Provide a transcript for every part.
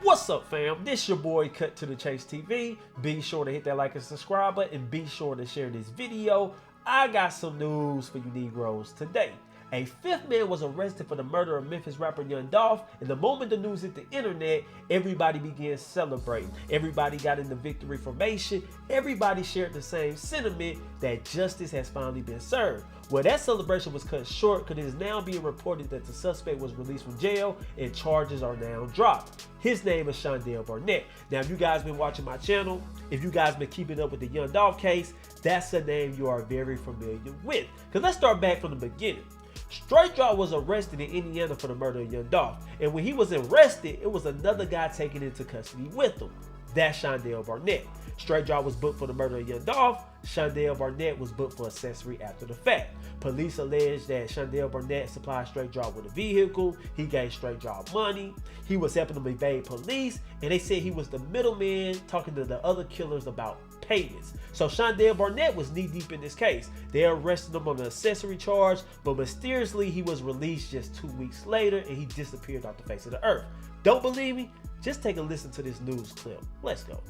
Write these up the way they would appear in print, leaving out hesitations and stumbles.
What's up, fam? This your boy Cut to the Chase TV. Be sure to hit that like and subscribe button, and be sure to share this video. I got some news for you Negroes today. A fifth man was arrested for the murder of Memphis rapper Young Dolph, and the moment the news hit the internet, everybody began celebrating. Everybody got in the victory formation. Everybody shared the same sentiment that justice has finally been served. Well, that celebration was cut short because it is now being reported that the suspect was released from jail and charges are now dropped. His name is Shundale Barnett. Now, if you guys been watching my channel, if you guys been keeping up with the Young Dolph case, that's a name you are very familiar with. Because let's start back from the beginning. Straight Jaw was arrested in Indiana for the murder of Young Dolph, and when he was arrested, it was another guy taken into custody with him. That's Shundale Barnett. Straight Jaw was booked for the murder of Young Dolph. Shundale Barnett was booked for accessory after the fact. Police alleged that Shundale Barnett supplied Straight Jaw with a vehicle. He gave Straight Jaw money. He was helping them evade police, and they said he was the middleman talking to the other killers about payments. So Shundale Barnett was knee-deep in this case. They arrested him on an accessory charge, but mysteriously he was released just 2 weeks later and he disappeared off the face of the earth. Don't believe me? Just take a listen to this news clip. Let's go.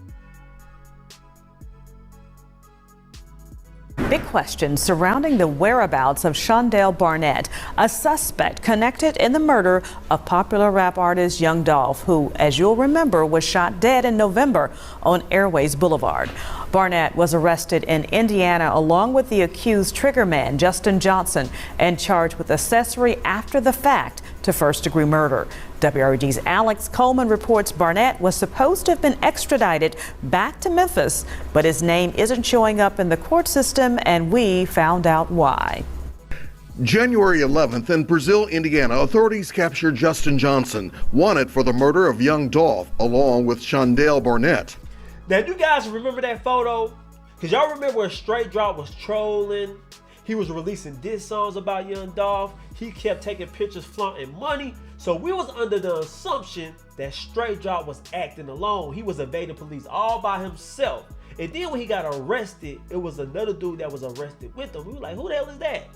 Big questions surrounding the whereabouts of Shundale Barnett, a suspect connected in the murder of popular rap artist Young Dolph, who, as you'll remember, was shot dead in November on Airways Boulevard. Barnett was arrested in Indiana along with the accused triggerman, Justin Johnson, and charged with accessory after the fact to first-degree murder. WRED's Alex Coleman reports Barnett was supposed to have been extradited back to Memphis, but his name isn't showing up in the court system, and we found out why. January 11th in Brazil, Indiana, authorities captured Justin Johnson, wanted for the murder of Young Dolph, along with Shundale Barnett. Now, you guys remember that photo? Because y'all remember where Straight Jaw was trolling? He was releasing diss songs about Young Dolph. He kept taking pictures flaunting money. So we was under the assumption that Straight Jaw was acting alone. He was evading police all by himself. And then when he got arrested, it was another dude that was arrested with him. We were like, who the hell is that?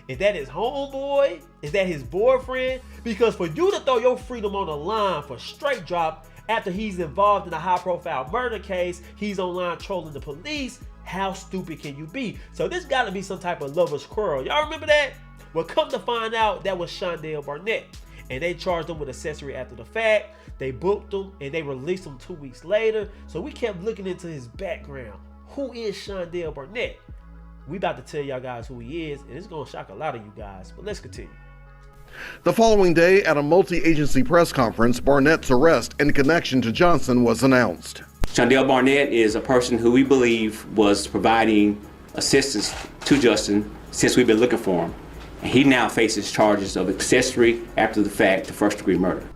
Is that his homeboy? Is that his boyfriend? Because for you to throw your freedom on the line for Straight Jaw after he's involved in a high-profile murder case, he's online trolling the police, how stupid can you be? So this got to be some type of lover's quarrel. Y'all remember that? Well, come to find out, that was Shundale Barnett. And they charged him with accessory after the fact. They booked him and they released him 2 weeks later. So we kept looking into his background. Who is Shundale Barnett? We about to tell y'all guys who he is, and it's going to shock a lot of you guys. But let's continue. The following day, at a multi-agency press conference, Barnett's arrest in connection to Johnson was announced. Shundale Barnett is a person who we believe was providing assistance to Justin since we've been looking for him. And he now faces charges of accessory after the fact to first-degree murder.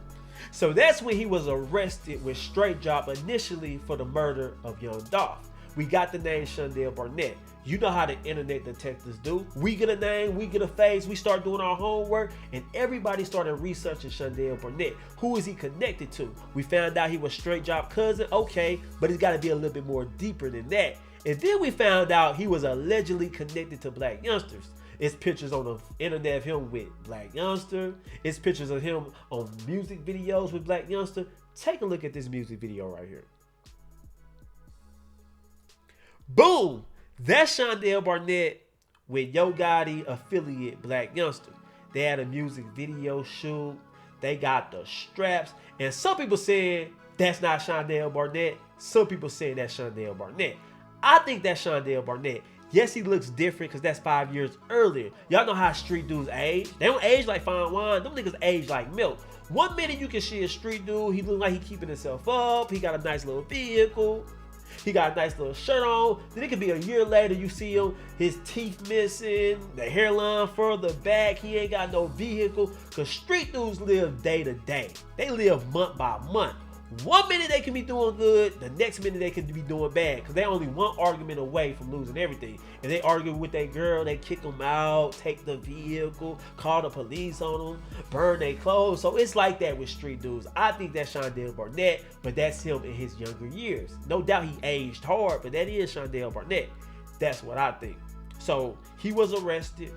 So that's when he was arrested with Straight Jaw initially for the murder of Young Dolph. We got the name Shundale Barnett. You know how the internet detectives do. We get a name, we get a face, we start doing our homework, and everybody started researching Shundale Barnett. Who is he connected to? We found out he was Straight Jaw cousin, okay, but it's got to be a little bit more deeper than that. And then we found out he was allegedly connected to black youngsters. It's pictures on the internet of him with black youngster. It's pictures of him on music videos with black youngster. Take a look at this music video right here. Boom! That's Shundale Barnett with Yo Gotti affiliate Black Youngster. They had a music video shoot. They got the straps. And some people saying that's not Shundale Barnett. Some people saying that's Shundale Barnett. I think that's Shundale Barnett. Yes, he looks different because that's 5 years earlier. Y'all know how street dudes age. They don't age like fine wine. Them niggas age like milk. 1 minute you can see a street dude. He look like he keeping himself up. He got a nice little vehicle. He got a nice little shirt on. Then it could be a year later, you see him, his teeth missing, the hairline further back. He ain't got no vehicle. Because street dudes live day to day. They live month by month. 1 minute they can be doing good, the next minute they can be doing bad. Because they only one argument away from losing everything. If they argue with their girl, they kick them out, take the vehicle, call the police on them, burn their clothes. So it's like that with street dudes. I think that's Shundale Barnett, but that's him in his younger years. No doubt he aged hard, but that is Shundale Barnett. That's what I think. So he was arrested.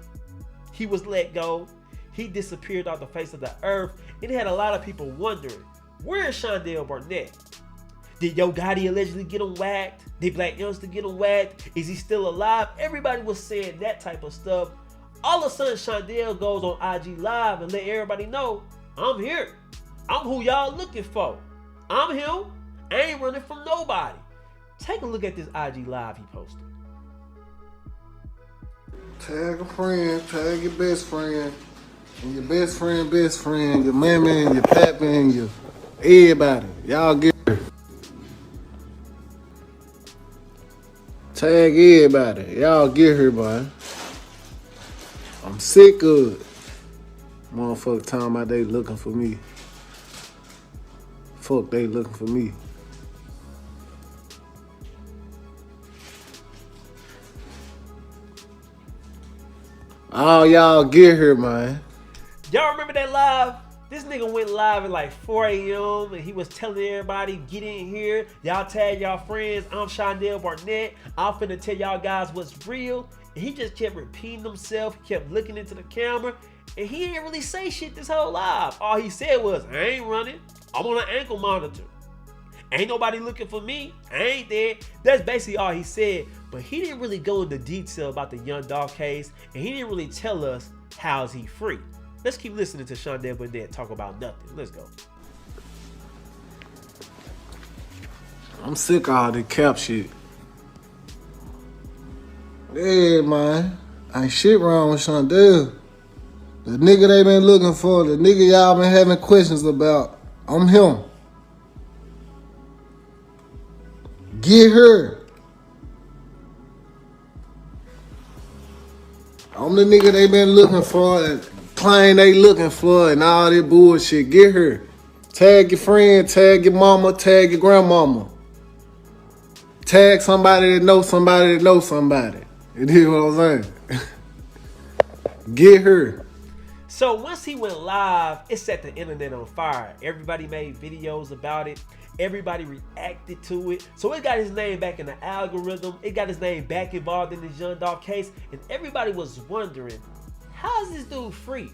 He was let go. He disappeared off the face of the earth. It had a lot of people wondering, Where is Shundale Barnett? Did Yo Gotti allegedly get him whacked? Did Black Youngster get him whacked? Is he still alive? Everybody was saying that type of stuff. All of a sudden, Shundale goes on IG Live and let everybody know, I'm here. I'm who y'all looking for. I'm him. I ain't running from nobody. Take a look at this IG Live he posted. Tag a friend, tag your best friend, and your best friend, your man, your pap man, your everybody. Y'all get her. Tag everybody. Y'all get her, boy. I'm sick of it. Motherfucker talking about they looking for me. Fuck, they looking for me. Oh, y'all get here, man. Y'all remember that live? This nigga went live at like 4 a.m. and he was telling everybody, get in here. Y'all tag y'all friends. I'm Shundale Barnett. I'm finna tell y'all guys what's real. And he just kept repeating himself. He kept looking into the camera. And he didn't really say shit this whole live. All he said was, I ain't running. I'm on an ankle monitor. Ain't nobody looking for me. I ain't there. That's basically all he said. But he didn't really go into detail about the Young Dolph case. And he didn't really tell us how's he free. Let's keep listening to Shundale Barnett talk about nothing. Let's go. I'm sick of all the cap shit. Yeah, man. Ain't shit wrong with Shundale. The nigga they been looking for, the nigga y'all been having questions about, I'm him. Get her. I'm the nigga they been looking for and claim they looking for and all that bullshit. Get her. Tag your friend, tag your mama, tag your grandmama. Tag somebody that knows somebody that knows somebody. You hear what I'm saying? Get her. So once he went live, it set the internet on fire. Everybody made videos about it. Everybody reacted to it. So it got his name back in the algorithm. It got his name back involved in this Young Dolph case. And everybody was wondering, how is this dude free?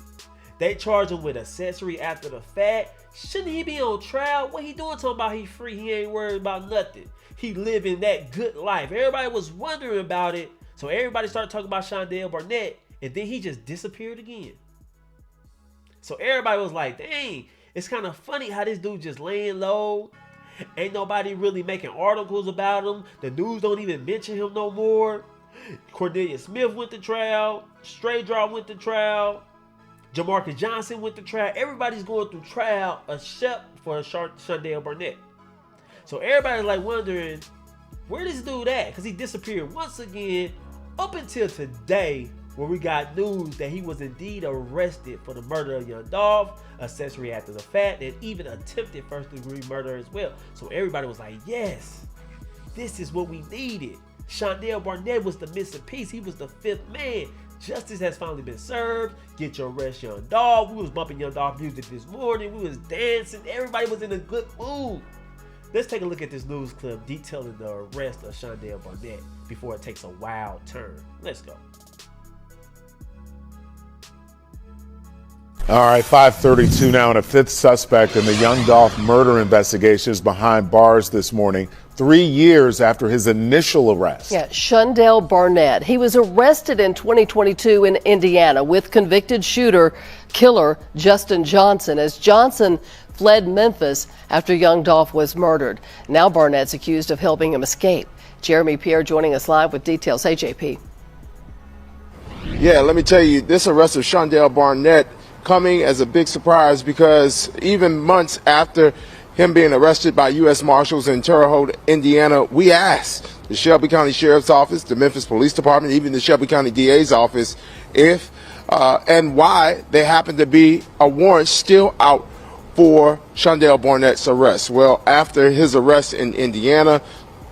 They charge him with accessory after the fact. Shouldn't he be on trial? What he doing talking about he free? He ain't worried about nothing. He living that good life. Everybody was wondering about it. So everybody started talking about Shundale Barnett. And then he just disappeared again. So everybody was like, dang, it's kind of funny how this dude just laying low. Ain't nobody really making articles about him. The news don't even mention him no more. Cornelius Smith went to trial. Stray Draw went to trial. Jamarcus Johnson went to trial. Everybody's going through trial except for Shundale Barnett. So everybody's like wondering, where this dude at? Because he disappeared once again up until today, where we got news that he was indeed arrested for the murder of Young Dolph, accessory after the fact, and even attempted first-degree murder as well. So everybody was like, yes, this is what we needed. Shundale Barnett was the missing piece. He was the fifth man. Justice has finally been served. Get your arrest, Young Dolph. We was bumping Young Dolph music this morning. We was dancing. Everybody was in a good mood. Let's take a look at this news clip detailing the arrest of Shundale Barnett before it takes a wild turn. Let's go. All right, 5:32 now, and a fifth suspect in the Young Dolph murder investigation is behind bars this morning, 3 years after his initial arrest. Yeah, Shundale Barnett. He was arrested in 2022 in Indiana with convicted killer Justin Johnson, as Johnson fled Memphis after Young Dolph was murdered. Now Barnett's accused of helping him escape. Jeremy Pierre joining us live with details. Hey, JP. Yeah, let me tell you, this arrest of Shundale Barnett coming as a big surprise, because even months after him being arrested by U.S. Marshals in Terre Haute, Indiana, we asked the Shelby County Sheriff's Office, the Memphis Police Department, even the Shelby County DA's office, if and why there happened to be a warrant still out for Shundale Barnett's arrest. Well, after his arrest in Indiana,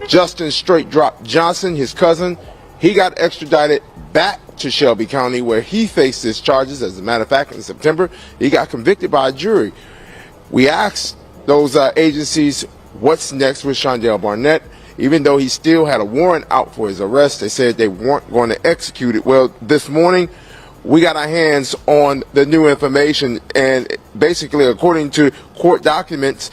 Justin Straight Drop Johnson, his cousin, he got extradited back to Shelby County, where he faces charges. As a matter of fact, in September, he got convicted by a jury. We asked those agencies what's next with Shundale Barnett. Even though he still had a warrant out for his arrest, they said they weren't going to execute it. Well, this morning, we got our hands on the new information, and basically, according to court documents,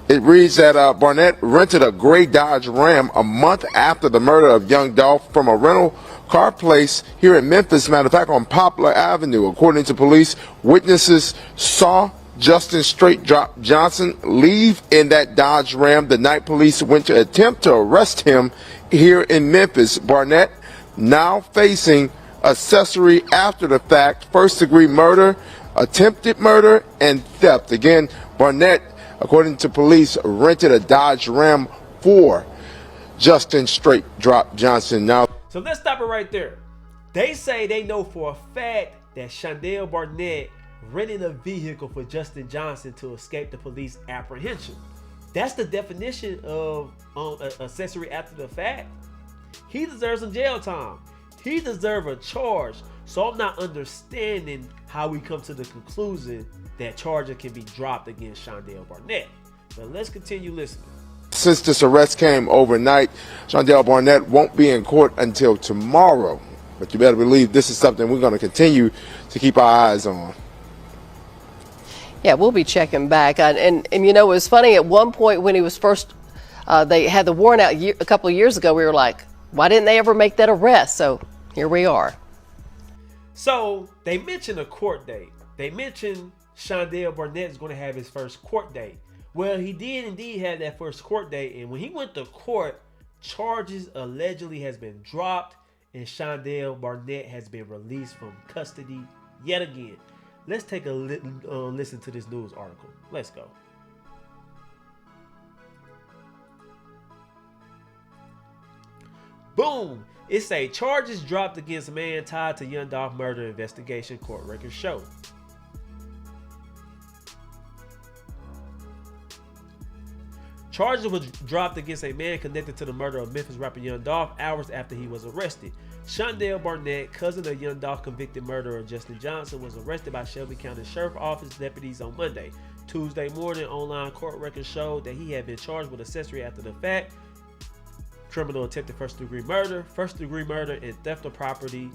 it reads that Barnett rented a gray Dodge Ram a month after the murder of young Dolph from a rental car place here in Memphis, matter of fact, on Poplar Avenue. According to police, witnesses saw Justin Straight Drop Johnson leave in that Dodge Ram the night police went to attempt to arrest him here in Memphis. Barnett now facing accessory after the fact, first-degree murder, attempted murder, and theft. Again, Barnett, according to police, rented a Dodge Ram for Justin Straight Drop Johnson. Now, so let's stop it right there. They say they know for a fact that Shundale Barnett rented a vehicle for Justin Johnson to escape the police apprehension. That's the definition of accessory after the fact. He deserves some jail time. He deserves a charge. So I'm not understanding how we come to the conclusion that charges can be dropped against Shundale Barnett. But let's continue listening. Since this arrest came overnight, Shundale Barnett won't be in court until tomorrow. But you better believe this is something we're going to continue to keep our eyes on. Yeah, we'll be checking back. And you know, it was funny at one point when he was first, they had the warrant out a couple of years ago. We were like, why didn't they ever make that arrest? So here we are. So they mentioned a court date. They mentioned Shundale Barnett is going to have his first court date. Well, he did indeed have that first court date. And when he went to court, charges allegedly has been dropped and Shundale Barnett has been released from custody yet again. Let's take a listen to this news article. Let's go. Boom! It say charges dropped against a man tied to young Dolph murder investigation, court records show. Charges were dropped against a man connected to the murder of Memphis rapper Young Dolph hours after he was arrested. Shundale Barnett, cousin of Young Dolph convicted murderer Justin Johnson, was arrested by Shelby County Sheriff Office deputies on Monday. Tuesday morning, online court records showed that he had been charged with accessory after the fact, criminal attempted first-degree murder, and theft of property,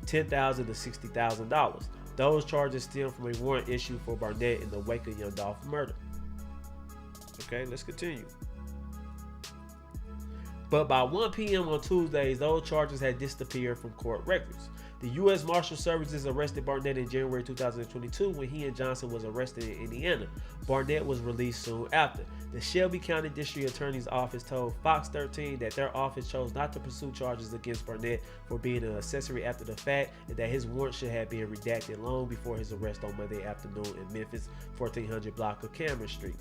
$10,000 to $60,000. Those charges stem from a warrant issued for Barnett in the wake of Young Dolph's murder. Okay, let's continue. But by 1 p.m. on Tuesdays, those charges had disappeared from court records. The U.S. Marshal Services arrested Barnett in January 2022 when he and Johnson was arrested in Indiana. Barnett was released soon after. The Shelby County District Attorney's Office told Fox 13 that their office chose not to pursue charges against Barnett for being an accessory after the fact and that his warrant should have been redacted long before his arrest on Monday afternoon in Memphis, 1400 block of Cameron Street.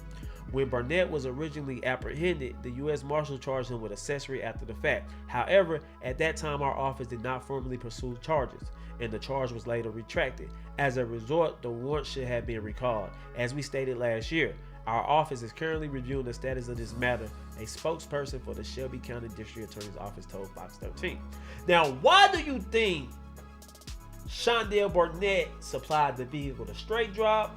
When Barnett was originally apprehended, the U.S. Marshal charged him with accessory after the fact. However, at that time, our office did not formally pursue charges, and the charge was later retracted. As a result, the warrant should have been recalled. As we stated last year, our office is currently reviewing the status of this matter, a spokesperson for the Shelby County District Attorney's Office told Fox 13. Now, why do you think Shundale Barnett supplied the vehicle to Straight Drop?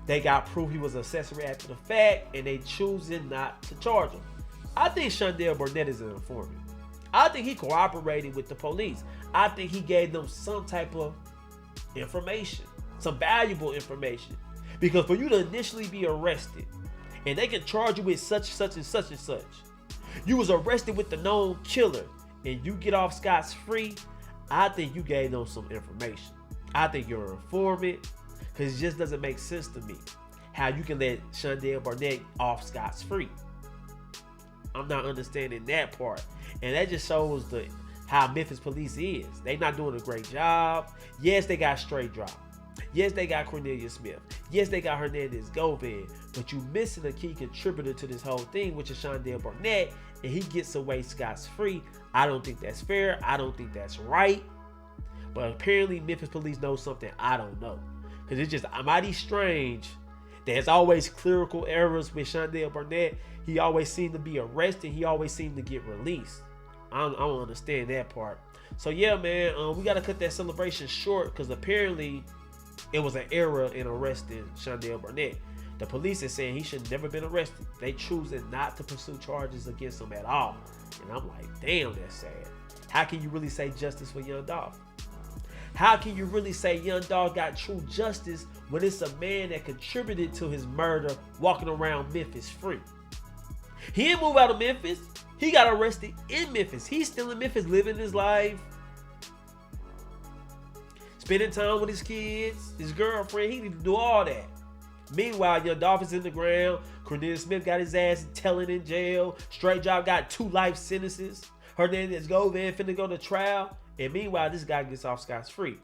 They got proof he was an accessory after the fact, and they choosing not to charge him. I think Shundale Barnett is an informant. I think he cooperated with the police. I think he gave them some type of information, some valuable information. Because for you to initially be arrested, and they can charge you with such, and such, you was arrested with the known killer, and you get off scot-free, I think you gave them some information. I think you're an informant. Because it just doesn't make sense to me how you can let Shundale Barnett off scot-free. I'm not understanding that part. And that just shows how Memphis police is. They're not doing a great job. Yes, they got Straight Drop. Yes, they got Cornelius Smith. Yes, they got Hernandez Govan. But you missing a key contributor to this whole thing, which is Shundale Barnett, and he gets away scot-free. I don't think that's fair. I don't think that's right. But apparently Memphis police know something I don't know. Because it's just mighty strange. There's always clerical errors with Shundale Barnett. He always seemed to be arrested. He always seemed to get released. I don't understand that part. So yeah, man, we got to cut that celebration short because apparently it was an error in arresting Shundale Barnett. The police is saying he should have never been arrested. They choosing not to pursue charges against him at all. And I'm like, damn, that's sad. How can you really say justice for Young Dolph? How can you really say Young Dolph got true justice when it's a man that contributed to his murder walking around Memphis free? He didn't move out of Memphis. He got arrested in Memphis. He's still in Memphis living his life, spending time with his kids, his girlfriend. He need to do all that. Meanwhile, Young Dolph is in the ground. Cornelia Smith got his ass telling in jail. Straight Job got 2 life sentences. Hernandez Govan finna go to trial. And meanwhile, this guy gets off scot-free.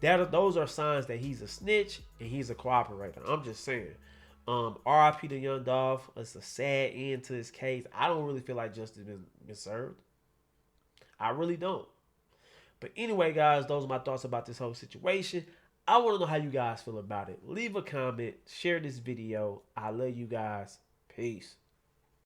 Those are signs that he's a snitch and he's a cooperator. I'm just saying. RIP to Young Dolph. It's a sad end to his case. I don't really feel like justice has been served. I really don't. But anyway, guys, those are my thoughts about this whole situation. I want to know how you guys feel about it. Leave a comment. Share this video. I love you guys. Peace.